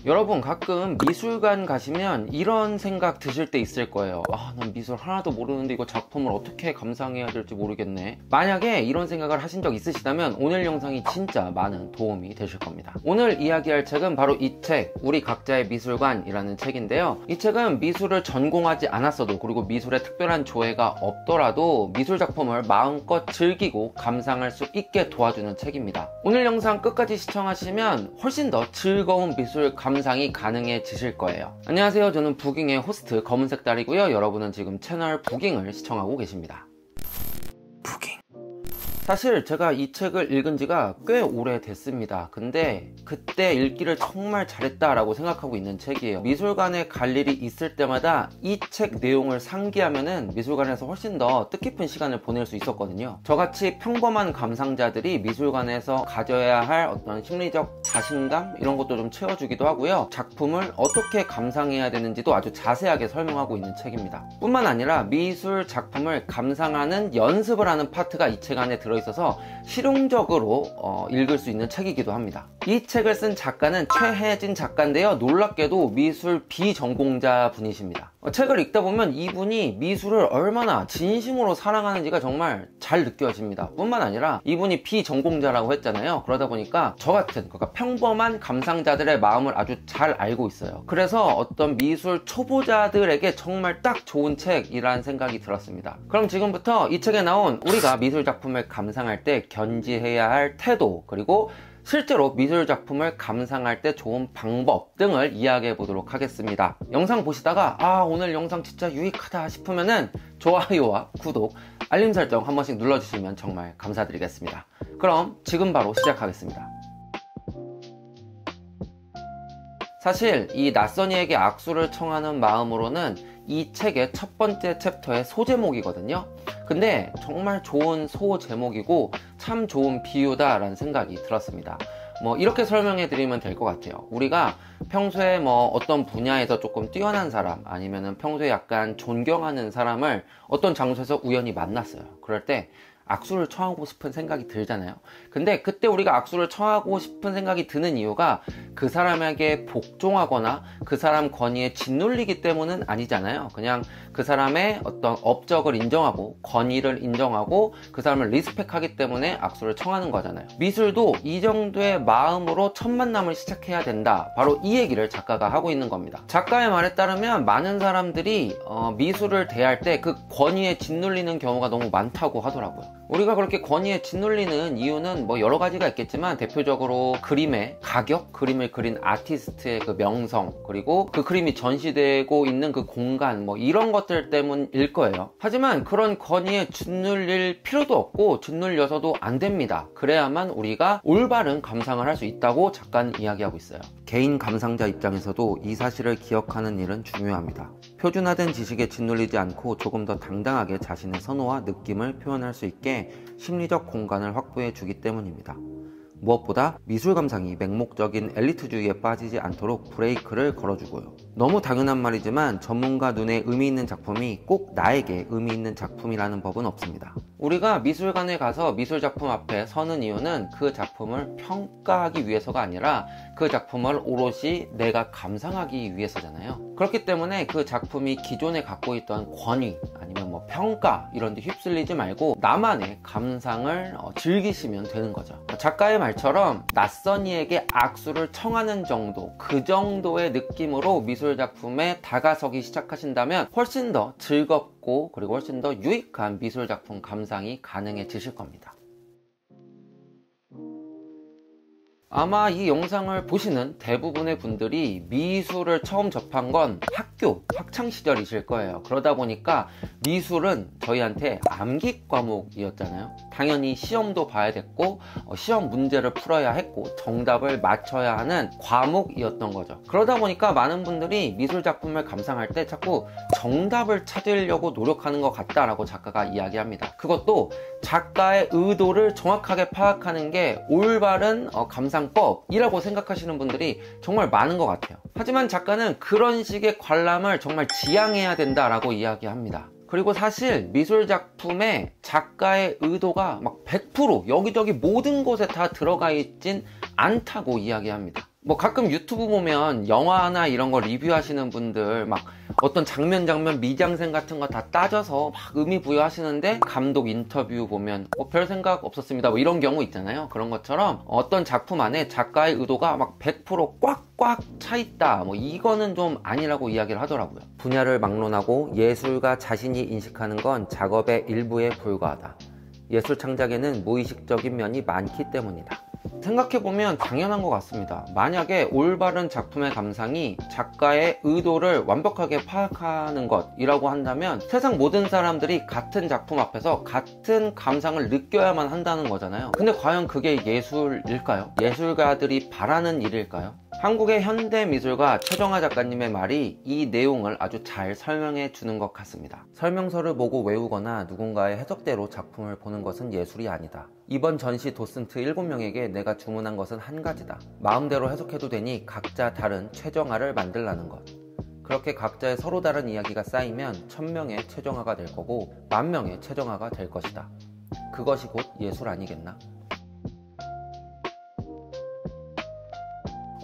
여러분 가끔 미술관 가시면 이런 생각 드실 때 있을 거예요. 난 미술 하나도 모르는데 이거 작품을 어떻게 감상해야 될지 모르겠네. 만약에 이런 생각을 하신 적 있으시다면 오늘 영상이 진짜 많은 도움이 되실 겁니다. 오늘 이야기할 책은 바로 이 책, 우리 각자의 미술관이라는 책인데요. 이 책은 미술을 전공하지 않았어도, 그리고 미술에 특별한 조예가 없더라도 미술 작품을 마음껏 즐기고 감상할 수 있게 도와주는 책입니다. 오늘 영상 끝까지 시청하시면 훨씬 더 즐거운 미술 감상이 가능해지실 거예요. 안녕하세요, 저는 부깅의 호스트 검은색달이고요. 여러분은 지금 채널 부깅을 시청하고 계십니다. 사실 제가 이 책을 읽은 지가 꽤 오래됐습니다. 근데 그때 읽기를 정말 잘했다 라고 생각하고 있는 책이에요. 미술관에 갈 일이 있을 때마다 이 책 내용을 상기하면은 미술관에서 훨씬 더 뜻깊은 시간을 보낼 수 있었거든요. 저같이 평범한 감상자들이 미술관에서 가져야 할 어떤 심리적 자신감 이런 것도 좀 채워주기도 하고요. 작품을 어떻게 감상해야 되는지도 아주 자세하게 설명하고 있는 책입니다. 뿐만 아니라 미술 작품을 감상하는 연습을 하는 파트가 이 책 안에 들어있어서 실용적으로 읽을 수 있는 책이기도 합니다. 이 책을 쓴 작가는 최혜진 작가인데요. 놀랍게도 미술 비전공자 분이십니다. 책을 읽다 보면 이분이 미술을 얼마나 진심으로 사랑하는지가 정말 잘 느껴집니다. 뿐만 아니라 이분이 비전공자라고 했잖아요. 그러다 보니까 저 같은, 그러니까 평범한 감상자들의 마음을 아주 잘 알고 있어요. 그래서 어떤 미술 초보자들에게 정말 딱 좋은 책이라는 생각이 들었습니다. 그럼 지금부터 이 책에 나온 우리가 미술 작품을 감상할 때 견지해야 할 태도, 그리고 실제로 미술 작품을 감상할 때 좋은 방법 등을 이야기해 보도록 하겠습니다. 영상 보시다가 오늘 영상 진짜 유익하다 싶으면은 좋아요와 구독, 알림 설정 한 번씩 눌러주시면 정말 감사드리겠습니다. 그럼 지금 바로 시작하겠습니다. 사실 이 낯선이에게 악수를 청하는 마음으로는 이 책의 첫 번째 챕터의 소제목이거든요. 근데 정말 좋은 소제목이고 참 좋은 비유다 라는 생각이 들었습니다. 이렇게 설명해 드리면 될 것 같아요. 우리가 평소에 어떤 분야에서 조금 뛰어난 사람, 아니면은 평소에 약간 존경하는 사람을 어떤 장소에서 우연히 만났어요. 그럴 때 악수를 청하고 싶은 생각이 들잖아요. 근데 그때 우리가 악수를 청하고 싶은 생각이 드는 이유가 그 사람에게 복종하거나 그 사람 권위에 짓눌리기 때문은 아니잖아요. 그냥 그 사람의 어떤 업적을 인정하고 권위를 인정하고 그 사람을 리스펙하기 때문에 악수를 청하는 거잖아요. 미술도 이 정도의 마음으로 첫 만남을 시작해야 된다, 바로 이 얘기를 작가가 하고 있는 겁니다. 작가의 말에 따르면 많은 사람들이 미술을 대할 때 그 권위에 짓눌리는 경우가 너무 많다고 하더라고요. 우리가 그렇게 권위에 짓눌리는 이유는 여러 가지가 있겠지만, 대표적으로 그림의 가격, 그림을 그린 아티스트의 그 명성, 그리고 그 그림이 전시되고 있는 그 공간, 이런 것들 때문일 거예요. 하지만 그런 권위에 짓눌릴 필요도 없고 짓눌려서도 안 됩니다. 그래야만 우리가 올바른 감상을 할 수 있다고 작가는 이야기하고 있어요. 개인 감상자 입장에서도 이 사실을 기억하는 일은 중요합니다. 표준화된 지식에 짓눌리지 않고 조금 더 당당하게 자신의 선호와 느낌을 표현할 수 있게 심리적 공간을 확보해 주기 때문입니다. 무엇보다 미술 감상이 맹목적인 엘리트주의에 빠지지 않도록 브레이크를 걸어주고요. 너무 당연한 말이지만 전문가 눈에 의미 있는 작품이 꼭 나에게 의미 있는 작품이라는 법은 없습니다. 우리가 미술관에 가서 미술 작품 앞에 서는 이유는 그 작품을 평가하기 위해서가 아니라 그 작품을 오롯이 내가 감상하기 위해서잖아요. 그렇기 때문에 그 작품이 기존에 갖고 있던 권위, 아니면 평가 이런 데 휩쓸리지 말고 나만의 감상을 즐기시면 되는 거죠. 작가의 말처럼 낯선이에게 악수를 청하는 정도, 그 정도의 느낌으로 미술 작품에 다가서기 시작하신다면 훨씬 더 즐겁고 그리고 훨씬 더 유익한 미술 작품 감상이 가능해지실 겁니다. 아마 이 영상을 보시는 대부분의 분들이 미술을 처음 접한 건 학교, 학창시절이실 거예요. 그러다 보니까 미술은 저희한테 암기 과목이었잖아요. 당연히 시험도 봐야 됐고 시험 문제를 풀어야 했고 정답을 맞춰야 하는 과목이었던 거죠. 그러다 보니까 많은 분들이 미술 작품을 감상할 때 자꾸 정답을 찾으려고 노력하는 것 같다라고 작가가 이야기합니다. 그것도 작가의 의도를 정확하게 파악하는 게 올바른 감상법이라고 생각하시는 분들이 정말 많은 것 같아요. 하지만 작가는 그런 식의 관람을 정말 지양해야 된다라고 이야기합니다. 그리고 사실 미술 작품에 작가의 의도가 막 100% 여기저기 모든 곳에 다 들어가 있진 않다고 이야기합니다. 뭐 가끔 유튜브 보면 영화나 이런 거 리뷰하시는 분들 막 어떤 장면 미장센 같은 거 다 따져서 막 의미 부여하시는데 감독 인터뷰 보면 별 생각 없었습니다 뭐 이런 경우 있잖아요. 그런 것처럼 어떤 작품 안에 작가의 의도가 막 100% 꽉꽉 차 있다 뭐 이거는 좀 아니라고 이야기를 하더라고요. 분야를 막론하고 예술가 자신이 인식하는 건 작업의 일부에 불과하다. 예술 창작에는 무의식적인 면이 많기 때문이다. 생각해보면 당연한 것 같습니다. 만약에 올바른 작품의 감상이 작가의 의도를 완벽하게 파악하는 것이라고 한다면 세상 모든 사람들이 같은 작품 앞에서 같은 감상을 느껴야만 한다는 거잖아요. 근데 과연 그게 예술일까요? 예술가들이 바라는 일일까요? 한국의 현대미술가 최정화 작가님의 말이 이 내용을 아주 잘 설명해 주는 것 같습니다. 설명서를 보고 외우거나 누군가의 해석대로 작품을 보는 것은 예술이 아니다. 이번 전시 도슨트 7명에게 내가 주문한 것은 한 가지다. 마음대로 해석해도 되니 각자 다른 최정화를 만들라는 것. 그렇게 각자의 서로 다른 이야기가 쌓이면 1000명의 최정화가 될 거고 10,000명의 최정화가 될 것이다. 그것이 곧 예술 아니겠나?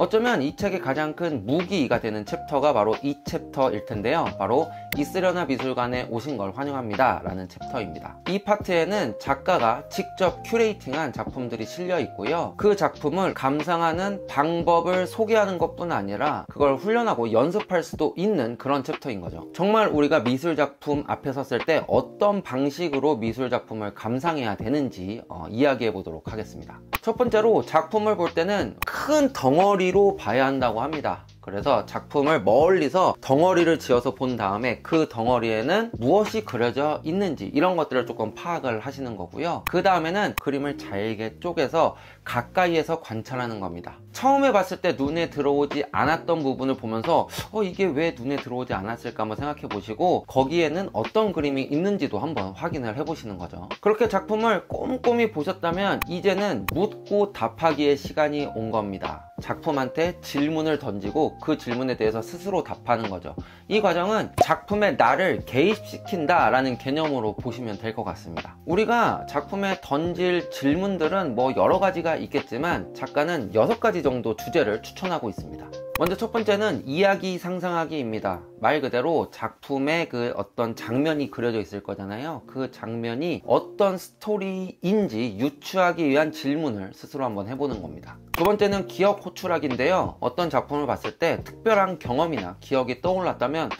어쩌면 이 책의 가장 큰 무기가 되는 챕터가 바로 이 챕터일 텐데요. 바로 있으려나 미술관에 오신 걸 환영합니다 라는 챕터입니다. 이 파트에는 작가가 직접 큐레이팅한 작품들이 실려 있고요. 그 작품을 감상하는 방법을 소개하는 것뿐 아니라 그걸 훈련하고 연습할 수도 있는 그런 챕터인 거죠. 정말 우리가 미술 작품 앞에 섰을 때 어떤 방식으로 미술 작품을 감상해야 되는지 이야기해 보도록 하겠습니다. 첫 번째로 작품을 볼 때는 큰 덩어리로 봐야 한다고 합니다. 그래서 작품을 멀리서 덩어리를 지어서 본 다음에 그 덩어리에는 무엇이 그려져 있는지 이런 것들을 조금 파악을 하시는 거고요. 그 다음에는 그림을 잘게 쪼개서 가까이에서 관찰하는 겁니다. 처음에 봤을 때 눈에 들어오지 않았던 부분을 보면서 이게 왜 눈에 들어오지 않았을까 한번 생각해 보시고 거기에는 어떤 그림이 있는지도 한번 확인을 해 보시는 거죠. 그렇게 작품을 꼼꼼히 보셨다면 이제는 묻고 답하기의 시간이 온 겁니다. 작품한테 질문을 던지고 그 질문에 대해서 스스로 답하는 거죠. 이 과정은 작품에 나를 개입시킨다 라는 개념으로 보시면 될 것 같습니다. 우리가 작품에 던질 질문들은 뭐 여러 가지가 있겠지만 작가는 6가지 정도 주제를 추천하고 있습니다. 먼저 첫 번째는 이야기 상상하기입니다. 말 그대로 작품에 그 어떤 장면이 그려져 있을 거잖아요. 그 장면이 어떤 스토리인지 유추하기 위한 질문을 스스로 한번 해보는 겁니다. 두 번째는 기억 호출하기인데요. 어떤 작품을 봤을 때 특별한 경험이나 기억이 떠올랐다면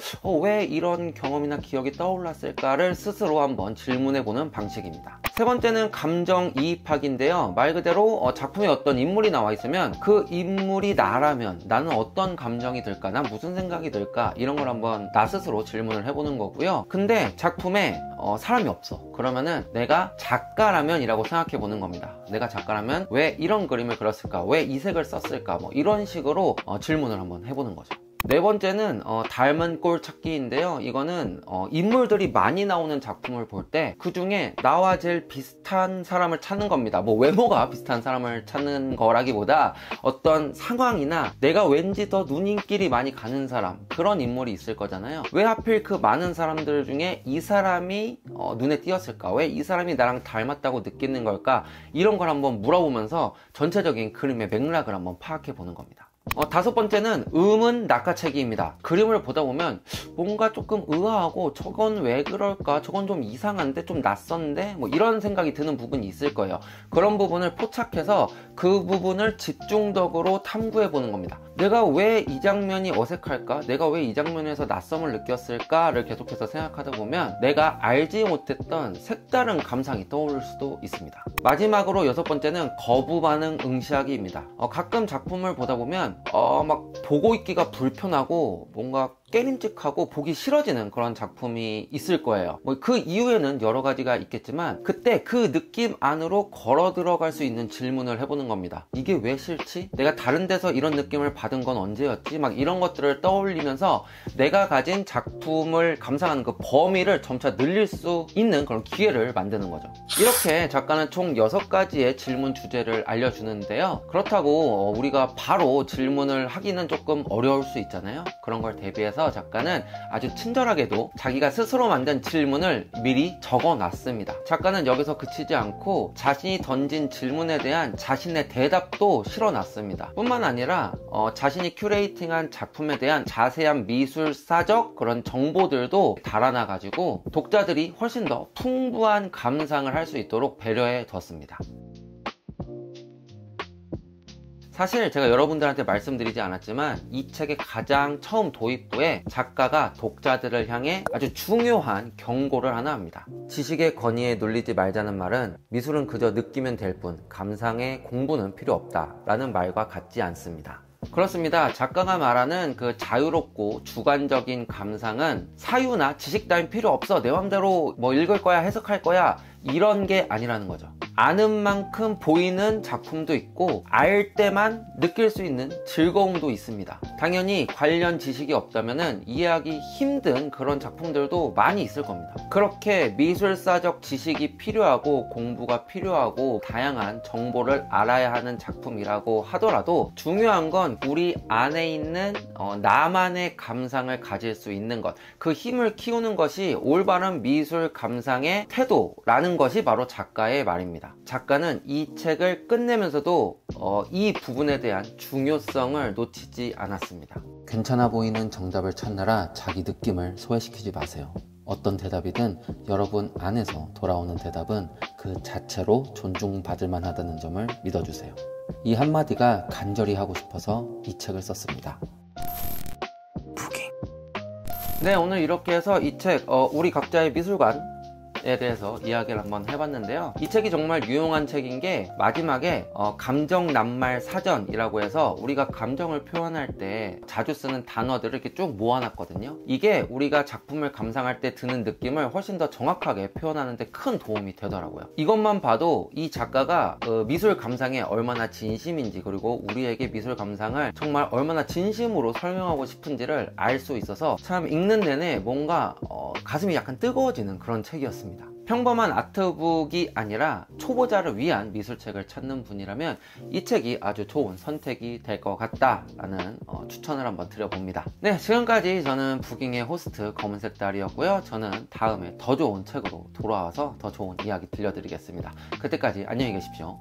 왜 이런 경험이나 기억이 떠올랐을까를 스스로 한번 질문해보는 방식입니다. 세 번째는 감정이입하기인데요. 말 그대로 작품에 어떤 인물이 나와 있으면 그 인물이 나라면 나는 어떤 감정이 들까? 난 무슨 생각이 들까? 이런 걸 한번 나 스스로 질문을 해보는 거고요. 근데 작품에 사람이 없어. 그러면은 내가 작가라면 이라고 생각해 보는 겁니다. 내가 작가라면 왜 이런 그림을 그렸을까? 왜 이 색을 썼을까? 뭐 이런 식으로 질문을 한번 해보는 거죠. 네 번째는 닮은 꼴 찾기인데요. 이거는 인물들이 많이 나오는 작품을 볼 때 그 중에 나와 제일 비슷한 사람을 찾는 겁니다. 뭐 외모가 비슷한 사람을 찾는 거라기보다 어떤 상황이나 내가 왠지 더 누님끼리 많이 가는 사람, 그런 인물이 있을 거잖아요. 왜 하필 그 많은 사람들 중에 이 사람이 눈에 띄었을까? 왜 이 사람이 나랑 닮았다고 느끼는 걸까? 이런 걸 한번 물어보면서 전체적인 그림의 맥락을 한번 파악해 보는 겁니다. 다섯 번째는 음은 낚아채기입니다. 그림을 보다 보면 뭔가 조금 의아하고 저건 왜 그럴까? 저건 좀 이상한데? 좀 낯선데? 뭐 이런 생각이 드는 부분이 있을 거예요. 그런 부분을 포착해서 그 부분을 집중적으로 탐구해 보는 겁니다. 내가 왜 이 장면이 어색할까? 내가 왜 이 장면에서 낯섦을 느꼈을까를 계속해서 생각하다 보면 내가 알지 못했던 색다른 감상이 떠오를 수도 있습니다. 마지막으로 여섯 번째는 거부 반응 응시하기입니다. 가끔 작품을 보다 보면 막 보고 있기가 불편하고 뭔가 깨림직하고 보기 싫어지는 그런 작품이 있을 거예요. 뭐 그 이유에는 여러 가지가 있겠지만 그때 그 느낌 안으로 걸어 들어갈 수 있는 질문을 해보는 겁니다. 이게 왜 싫지? 내가 다른 데서 이런 느낌을 받은 건 언제였지? 막 이런 것들을 떠올리면서 내가 가진 작품을 감상하는 그 범위를 점차 늘릴 수 있는 그런 기회를 만드는 거죠. 이렇게 작가는 총 6가지의 질문 주제를 알려주는데요. 그렇다고 우리가 바로 질문을 하기는 조금 어려울 수 있잖아요. 그런 걸 대비해서 대해서 작가는 아주 친절하게도 자기가 스스로 만든 질문을 미리 적어 놨습니다. 작가는 여기서 그치지 않고 자신이 던진 질문에 대한 자신의 대답도 실어 놨습니다. 뿐만 아니라 자신이 큐레이팅한 작품에 대한 자세한 미술사적 그런 정보들도 달아놔 가지고 독자들이 훨씬 더 풍부한 감상을 할 수 있도록 배려해 뒀습니다. 사실 제가 여러분들한테 말씀드리지 않았지만 이 책의 가장 처음 도입부에 작가가 독자들을 향해 아주 중요한 경고를 하나 합니다. 지식의 권위에 눌리지 말자는 말은 미술은 그저 느끼면 될 뿐 감상의 공부는 필요 없다 라는 말과 같지 않습니다. 그렇습니다. 작가가 말하는 그 자유롭고 주관적인 감상은 사유나 지식 따윈 필요 없어, 내 맘대로 뭐 읽을 거야, 해석할 거야, 이런 게 아니라는 거죠. 아는 만큼 보이는 작품도 있고 알 때만 느낄 수 있는 즐거움도 있습니다. 당연히 관련 지식이 없다면 이해하기 힘든 그런 작품들도 많이 있을 겁니다. 그렇게 미술사적 지식이 필요하고 공부가 필요하고 다양한 정보를 알아야 하는 작품이라고 하더라도 중요한 건 우리 안에 있는 나만의 감상을 가질 수 있는 것, 그 힘을 키우는 것이 올바른 미술 감상의 태도라는 것이 바로 작가의 말입니다. 작가는 이 책을 끝내면서도 이 부분에 대한 중요성을 놓치지 않았습니다. 괜찮아 보이는 정답을 찾느라 자기 느낌을 소외시키지 마세요. 어떤 대답이든 여러분 안에서 돌아오는 대답은 그 자체로 존중받을 만하다는 점을 믿어주세요. 이 한마디가 간절히 하고 싶어서 이 책을 썼습니다. 네, 오늘 이렇게 해서 이 책 우리 각자의 미술관 에 대해서 이야기를 한번 해봤는데요. 이 책이 정말 유용한 책인 게 마지막에 감정 낱말 사전이라고 해서 우리가 감정을 표현할 때 자주 쓰는 단어들을 이렇게 쭉 모아놨거든요. 이게 우리가 작품을 감상할 때 드는 느낌을 훨씬 더 정확하게 표현하는 데 큰 도움이 되더라고요. 이것만 봐도 이 작가가 미술 감상에 얼마나 진심인지, 그리고 우리에게 미술 감상을 정말 얼마나 진심으로 설명하고 싶은지를 알 수 있어서 참 읽는 내내 뭔가 가슴이 약간 뜨거워지는 그런 책이었습니다. 평범한 아트북이 아니라 초보자를 위한 미술책을 찾는 분이라면 이 책이 아주 좋은 선택이 될 것 같다라는 추천을 한번 드려봅니다. 네, 지금까지 저는 부깅의 호스트 검은색 달이었고요. 저는 다음에 더 좋은 책으로 돌아와서 더 좋은 이야기 들려드리겠습니다. 그때까지 안녕히 계십시오.